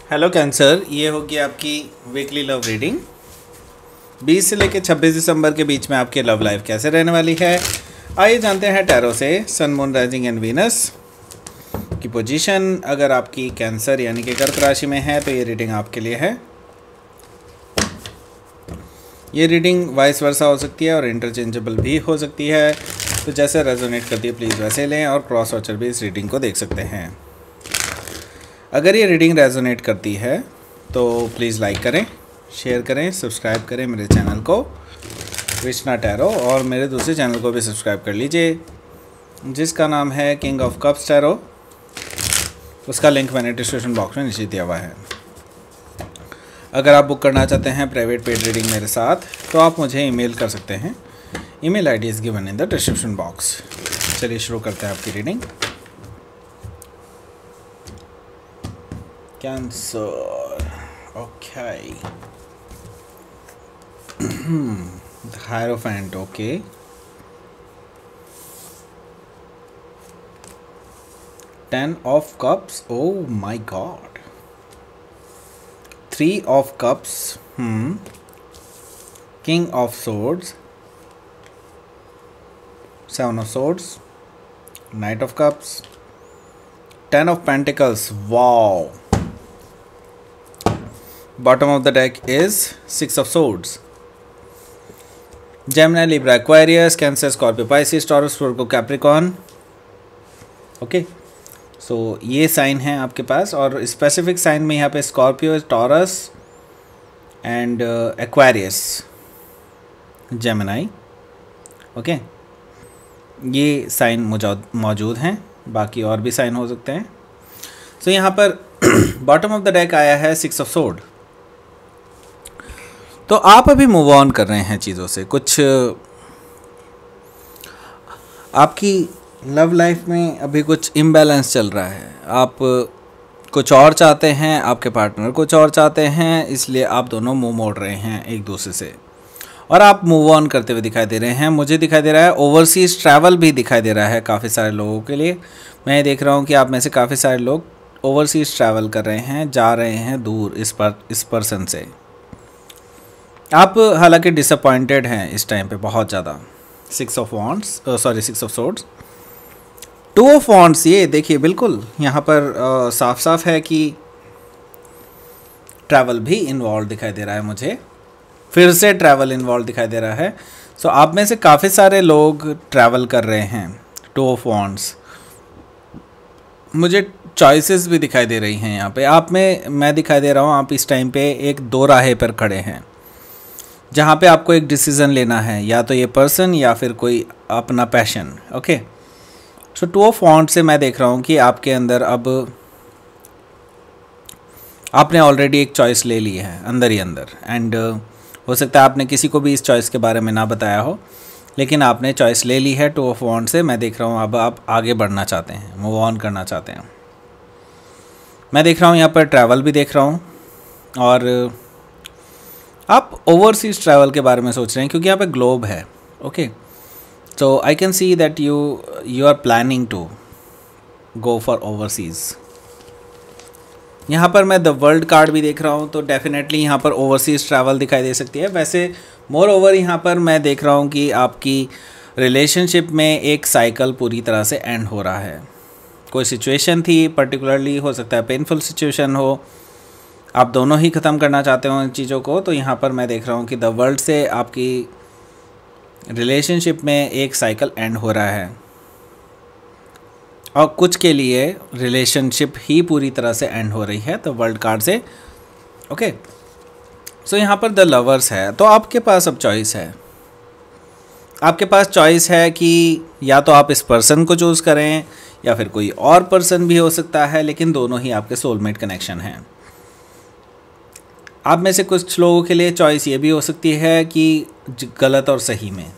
Hello cancer, ये होगी आपकी वीकली लव रीडिंग। 20 से लेकर 26 दिसंबर के बीच में आपकी लव लाइफ कैसे रहने वाली है। आइए जानते हैं टैरो से सन, मून, राइजिंग एंड वीनस की पोजीशन। अगर आपकी कैंसर यानी कि कर्क राशि में है तो ये रीडिंग आपके लिए है। ये रीडिंग वाइस वर्सा हो सकती है और इंटरचेंजेबल भी हो सकती है, तो जैसे रेजोनेट करती है प्लीज़ वैसे लें, और क्रॉस वॉचर भी इस रीडिंग को देख सकते हैं। अगर ये रीडिंग रेजोनेट करती है तो प्लीज़ लाइक करें, शेयर करें, सब्सक्राइब करें मेरे चैनल को कृष्णा टैरो, और मेरे दूसरे चैनल को भी सब्सक्राइब कर लीजिए जिसका नाम है किंग ऑफ कप्स टैरो। उसका लिंक मैंने डिस्क्रिप्शन बॉक्स में नीचे दिया हुआ है। अगर आप बुक करना चाहते हैं प्राइवेट पेड रीडिंग मेरे साथ तो आप मुझे ईमेल कर सकते हैं। Email ID is given in the description box. चलिए शुरू करते हैं आपकी reading. Cancer. Okay. The Hierophant. Okay. Ten of Cups. Oh my God. Three of Cups. King of Swords. Seven of Swords. Knight of Cups. Ten of Pentacles. Wow. Bottom of the deck is Six of Swords. Gemini, Libra, Aquarius, Cancer, Scorpio, Pisces, Taurus, Virgo, Capricorn. Okay, so ये sign है आपके पास, और specific sign में यहाँ पे Scorpio, taurus and Aquarius, Gemini. Okay, ये sign मौजूद हैं, बाकी और भी साइन हो सकते हैं। सो यहाँ पर बॉटम ऑफ द डेक आया है सिक्स ऑफ सोर्ड। तो आप अभी मूव ऑन कर रहे हैं चीज़ों से। कुछ आपकी लव लाइफ में अभी कुछ इम्बैलेंस चल रहा है। आप कुछ और चाहते हैं, आपके पार्टनर कुछ और चाहते हैं, इसलिए आप दोनों मुंह मोड़ रहे हैं एक दूसरे से, और आप मूव ऑन करते हुए दिखाई दे रहे हैं। मुझे दिखाई दे रहा है ओवरसीज़ ट्रैवल भी दिखाई दे रहा है काफ़ी सारे लोगों के लिए। मैं देख रहा हूँ कि आप में से काफ़ी सारे लोग ओवरसीज़ ट्रैवल कर रहे हैं, जा रहे हैं दूर इस पर्सन से। आप हालांकि डिसअपॉइंटेड हैं इस टाइम पे बहुत ज़्यादा। Six of swords, two of wands, ये देखिए बिल्कुल यहाँ पर साफ साफ है कि ट्रैवल भी इन्वॉल्व दिखाई दे रहा है। मुझे फिर से ट्रैवल इन्वॉल्व दिखाई दे रहा है। सो आप में से काफ़ी सारे लोग ट्रैवल कर रहे हैं। टू ऑफ वॉन्ड्स, मुझे चॉइसेस भी दिखाई दे रही हैं यहाँ पे। आप में मैं दिखाई दे रहा हूँ, आप इस टाइम पे एक दो राहे पर खड़े हैं जहाँ पे आपको एक डिसीज़न लेना है, या तो ये पर्सन या फिर कोई अपना passion. Okay, so two of wands से मैं देख रहा हूँ कि आपके अंदर अब आपने ऑलरेडी एक चॉइस ले ली है अंदर ही अंदर, एंड हो सकता है आपने किसी को भी इस चॉइस के बारे में ना बताया हो, लेकिन आपने चॉइस ले ली है। टू ऑफ वॉन्ड से मैं देख रहा हूँ अब आप आगे बढ़ना चाहते हैं, मूव ऑन करना चाहते हैं। मैं देख रहा हूँ यहाँ पर ट्रैवल भी देख रहा हूँ, और आप ओवरसीज ट्रैवल के बारे में सोच रहे हैं क्योंकि यहाँ पे ग्लोब है। Okay, so I can see that you are planning to go for overseas. यहाँ पर मैं द वर्ल्ड कार्ड भी देख रहा हूँ, तो डेफिनेटली यहाँ पर ओवरसीज़ ट्रैवल दिखाई दे सकती है। वैसे मोर ओवर यहाँ पर मैं देख रहा हूँ कि आपकी रिलेशनशिप में एक साइकिल पूरी तरह से एंड हो रहा है। कोई सिचुएशन थी पर्टिकुलरली, हो सकता है पेनफुल सिचुएशन हो, आप दोनों ही ख़त्म करना चाहते हो इन चीज़ों को। तो यहाँ पर मैं देख रहा हूँ कि द वर्ल्ड से आपकी रिलेशनशिप में एक साइकिल एंड हो रहा है, और कुछ के लिए रिलेशनशिप ही पूरी तरह से एंड हो रही है द वर्ल्ड कार्ड से। ओके, सो यहाँ पर द लवर्स है। तो आपके पास अब चॉइस है। आपके पास चॉइस है कि या तो आप इस पर्सन को चूज़ करें, या फिर कोई और पर्सन भी हो सकता है, लेकिन दोनों ही आपके सोलमेट कनेक्शन हैं। आप में से कुछ लोगों के लिए चॉइस ये भी हो सकती है कि गलत और सही में।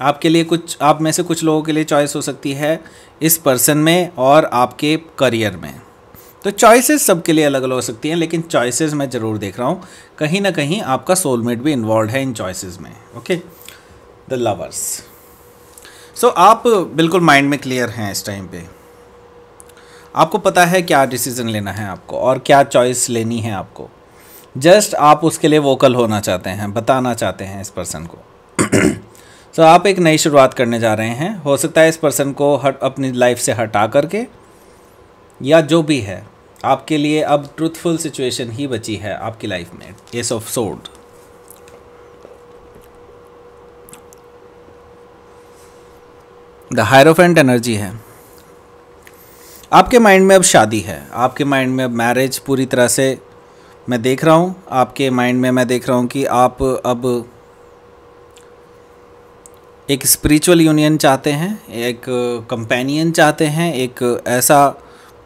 आपके लिए आप में से कुछ लोगों के लिए चॉइस हो सकती है इस पर्सन में और आपके करियर में। तो चॉइसेस सबके लिए अलग अलग हो सकती हैं, लेकिन चॉइसेस मैं ज़रूर देख रहा हूँ कहीं ना कहीं आपका सोलमेट भी इन्वॉल्व है इन चॉइसेस में। Okay, the lovers. सो आप बिल्कुल माइंड में क्लियर हैं इस टाइम पे। आपको पता है क्या डिसीज़न लेना है आपको और क्या चॉइस लेनी है आपको, जस्ट आप उसके लिए वोकल होना चाहते हैं, बताना चाहते हैं इस पर्सन को। तो आप एक नई शुरुआत करने जा रहे हैं। हो सकता है इस पर्सन को अपनी लाइफ से हटा करके, या जो भी है आपके लिए अब ट्रूथफुल सिचुएशन ही बची है आपकी लाइफ में। S of sword, the hierophant energy है। आपके माइंड में अब शादी है, आपके माइंड में अब मैरिज पूरी तरह से मैं देख रहा हूँ। आपके माइंड में मैं देख रहा हूँ कि आप अब एक स्पिरिचुअल यूनियन चाहते हैं, एक कंपेनियन चाहते हैं, एक ऐसा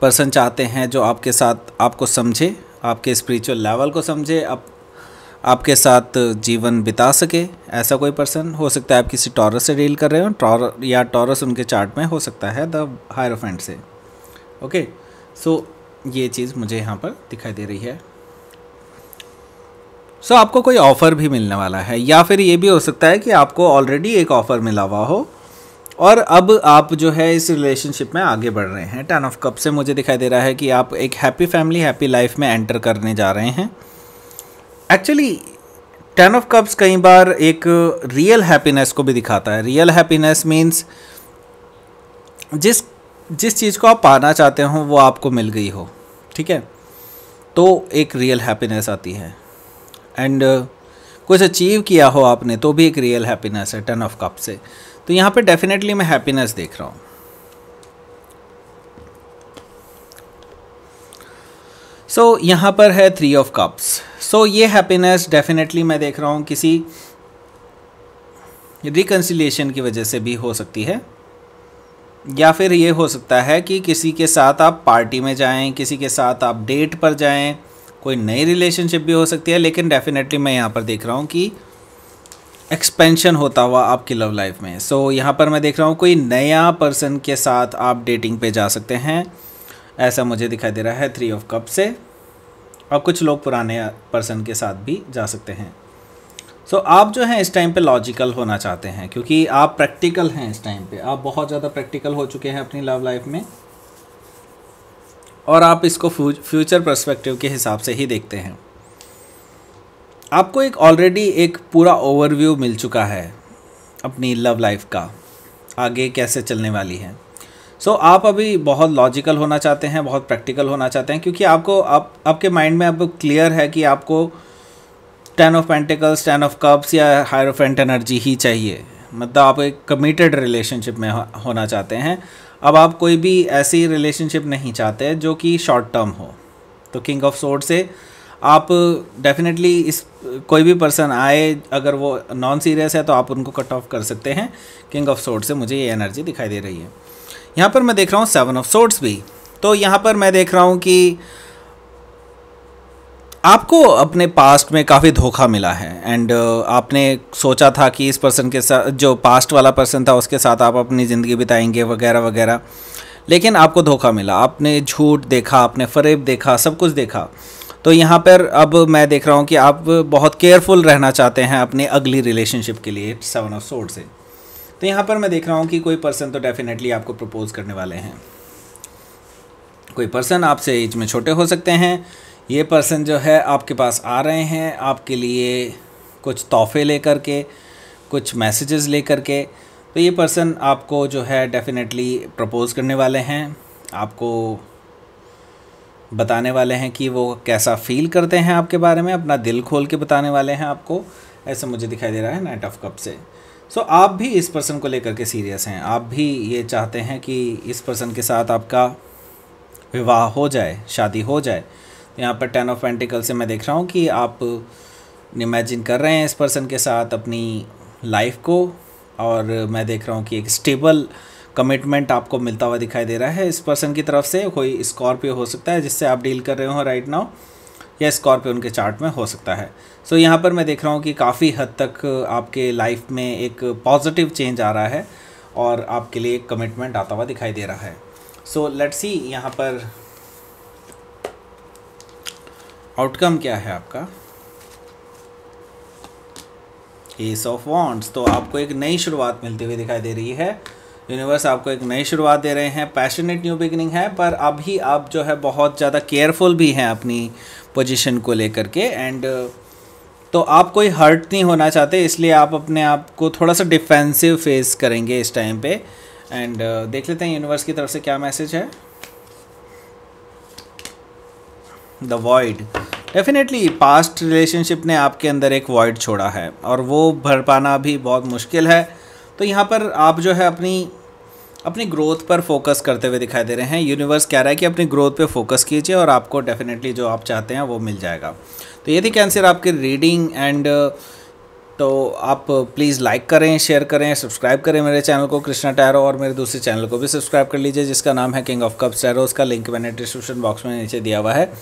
पर्सन चाहते हैं जो आपके साथ आपको समझे, आपके स्पिरिचुअल लेवल को समझे, आपके साथ जीवन बिता सके। ऐसा कोई पर्सन हो सकता है। आप किसी टॉरस से डील कर रहे हो, या टॉरस उनके चार्ट में हो सकता है द हायरोफेंट से। ओके, सो ये चीज़ मुझे यहाँ पर दिखाई दे रही है। सो आपको कोई ऑफ़र भी मिलने वाला है, या फिर ये भी हो सकता है कि आपको ऑलरेडी एक ऑफ़र मिला हुआ हो और अब आप जो है इस रिलेशनशिप में आगे बढ़ रहे हैं। 10 ऑफ कप से मुझे दिखाई दे रहा है कि आप एक हैप्पी फैमिली, हैप्पी लाइफ में एंटर करने जा रहे हैं। एक्चुअली 10 ऑफ कप्स कई बार एक रियल हैप्पीनेस को भी दिखाता है। रियल हैप्पीनेस मीन्स जिस चीज़ को आप पाना चाहते हो वो आपको मिल गई हो, ठीक है, तो एक रियल हैप्पीनेस आती है। एंड कुछ अचीव किया हो आपने तो भी एक रियल हैप्पीनेस है 10 ऑफ कप से। तो यहाँ पे डेफिनेटली मैं हैप्पीनेस देख रहा हूँ। सो यहाँ पर है 3 ऑफ कप्स। सो ये हैप्पीनेस डेफिनेटली मैं देख रहा हूँ किसी रिकन्सिलिएशन की वजह से भी हो सकती है, या फिर ये हो सकता है कि किसी के साथ आप पार्टी में जाएं, किसी के साथ आप डेट पर जाएं, कोई नई रिलेशनशिप भी हो सकती है। लेकिन डेफिनेटली मैं यहाँ पर देख रहा हूँ कि एक्सपेंशन होता हुआ आपकी लव लाइफ में। सो यहाँ पर मैं देख रहा हूँ कोई नया पर्सन के साथ आप डेटिंग पे जा सकते हैं, ऐसा मुझे दिखाई दे रहा है 3 ऑफ कप से। और कुछ लोग पुराने पर्सन के साथ भी जा सकते हैं। सो आप जो हैं इस टाइम पे लॉजिकल होना चाहते हैं, क्योंकि आप प्रैक्टिकल हैं इस टाइम पे। आप बहुत ज़्यादा प्रैक्टिकल हो चुके हैं अपनी लव लाइफ में, और आप इसको फ्यूचर पर्सपेक्टिव के हिसाब से ही देखते हैं। आपको एक ऑलरेडी एक पूरा ओवरव्यू मिल चुका है अपनी लव लाइफ का, आगे कैसे चलने वाली है। सो आप अभी बहुत लॉजिकल होना चाहते हैं, बहुत प्रैक्टिकल होना चाहते हैं, क्योंकि आपके माइंड में अब क्लियर है कि आपको 10 ऑफ पेंटिकल्स, 10 ऑफ कप्स या हायरोफेंट एनर्जी ही चाहिए। मतलब आप एक कमिटेड रिलेशनशिप में होना चाहते हैं। अब आप कोई भी ऐसी रिलेशनशिप नहीं चाहते जो कि शॉर्ट टर्म हो। तो किंग ऑफ सोर्ड से आप डेफिनेटली इस कोई भी पर्सन आए, अगर वो नॉन सीरियस है तो आप उनको कट ऑफ कर सकते हैं। किंग ऑफ सोर्ड से मुझे ये एनर्जी दिखाई दे रही है। यहाँ पर मैं देख रहा हूँ 7 ऑफ सोर्ड्स भी। तो यहाँ पर मैं देख रहा हूँ कि आपको अपने पास्ट में काफ़ी धोखा मिला है, एंड आपने सोचा था कि इस पर्सन के साथ, जो पास्ट वाला पर्सन था, उसके साथ आप अपनी ज़िंदगी बिताएंगे वगैरह वगैरह, लेकिन आपको धोखा मिला। आपने झूठ देखा, आपने फ़रेब देखा, सब कुछ देखा। तो यहाँ पर अब मैं देख रहा हूँ कि आप बहुत केयरफुल रहना चाहते हैं अपनी अगली रिलेशनशिप के लिए 7 ऑफ सोर्ड से। तो यहाँ पर मैं देख रहा हूँ कि कोई पर्सन तो डेफिनेटली आपको प्रपोज करने वाले हैं। कोई पर्सन आपसे एज में छोटे हो सकते हैं। ये पर्सन जो है आपके पास आ रहे हैं आपके लिए कुछ तोहफे लेकर के, कुछ मैसेजेस लेकर के। तो ये पर्सन आपको जो है डेफिनेटली प्रपोज करने वाले हैं, आपको बताने वाले हैं कि वो कैसा फील करते हैं आपके बारे में, अपना दिल खोल के बताने वाले हैं आपको। ऐसा मुझे दिखाई दे रहा है नाइट ऑफ कप से। सो आप भी इस पर्सन को लेकर के सीरियस हैं। आप भी ये चाहते हैं कि इस पर्सन के साथ आपका विवाह हो जाए, शादी हो जाए। यहाँ पर 10 ऑफ पेंटिकल से मैं देख रहा हूँ कि आप इमेजिन कर रहे हैं इस पर्सन के साथ अपनी लाइफ को, और मैं देख रहा हूँ कि एक स्टेबल कमिटमेंट आपको मिलता हुआ दिखाई दे रहा है इस पर्सन की तरफ से। कोई स्कॉर्पियो हो सकता है जिससे आप डील कर रहे हो राइट नाउ, या स्कॉर्पियो उनके चार्ट में हो सकता है। सो यहाँ पर मैं देख रहा हूँ कि काफ़ी हद तक आपके लाइफ में एक पॉजिटिव चेंज आ रहा है और आपके लिए एक कमिटमेंट आता हुआ दिखाई दे रहा है। सो लेट्स सी यहाँ पर आउटकम क्या है आपका। S of wands. तो आपको एक नई शुरुआत मिलती हुई दिखाई दे रही है यूनिवर्स आपको एक नई शुरुआत दे रहे हैं, पैशनेट न्यू बिगिनिंग है, पर अभी आप जो है बहुत ज़्यादा केयरफुल भी हैं अपनी पोजीशन को लेकर के। एंड तो आप कोई हर्ट नहीं होना चाहते, इसलिए आप अपने आप को थोड़ा सा डिफेंसिव फेस करेंगे इस टाइम पे। एंड देख लेते हैं यूनिवर्स की तरफ से क्या मैसेज है। The void, definitely past relationship ने आपके अंदर एक वॉइड छोड़ा है और वो भर पाना भी बहुत मुश्किल है। तो यहाँ पर आप जो है अपनी ग्रोथ पर फोकस करते हुए दिखाई दे रहे हैं। यूनिवर्स कह रहा है कि अपनी ग्रोथ पे फोकस कीजिए और आपको डेफिनेटली जो आप चाहते हैं वो मिल जाएगा। तो ये थी कैंसर आपकी रीडिंग। एंड तो आप प्लीज़ लाइक करें, शेयर करें, सब्सक्राइब करें मेरे चैनल को कृष्णा टैरो, और मेरे दूसरे चैनल को भी सब्सक्राइब कर लीजिए जिसका नाम है किंग ऑफ कप्स टैरो। उसका लिंक मैंने डिस्क्रिप्शन बॉक्स में नीचे दिया हुआ है।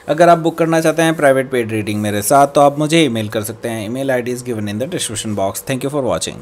अगर आप बुक करना चाहते हैं प्राइवेट पेड रीडिंग मेरे साथ तो आप मुझे ईमेल कर सकते हैं। Email ID is given in the description box. Thank you for watching.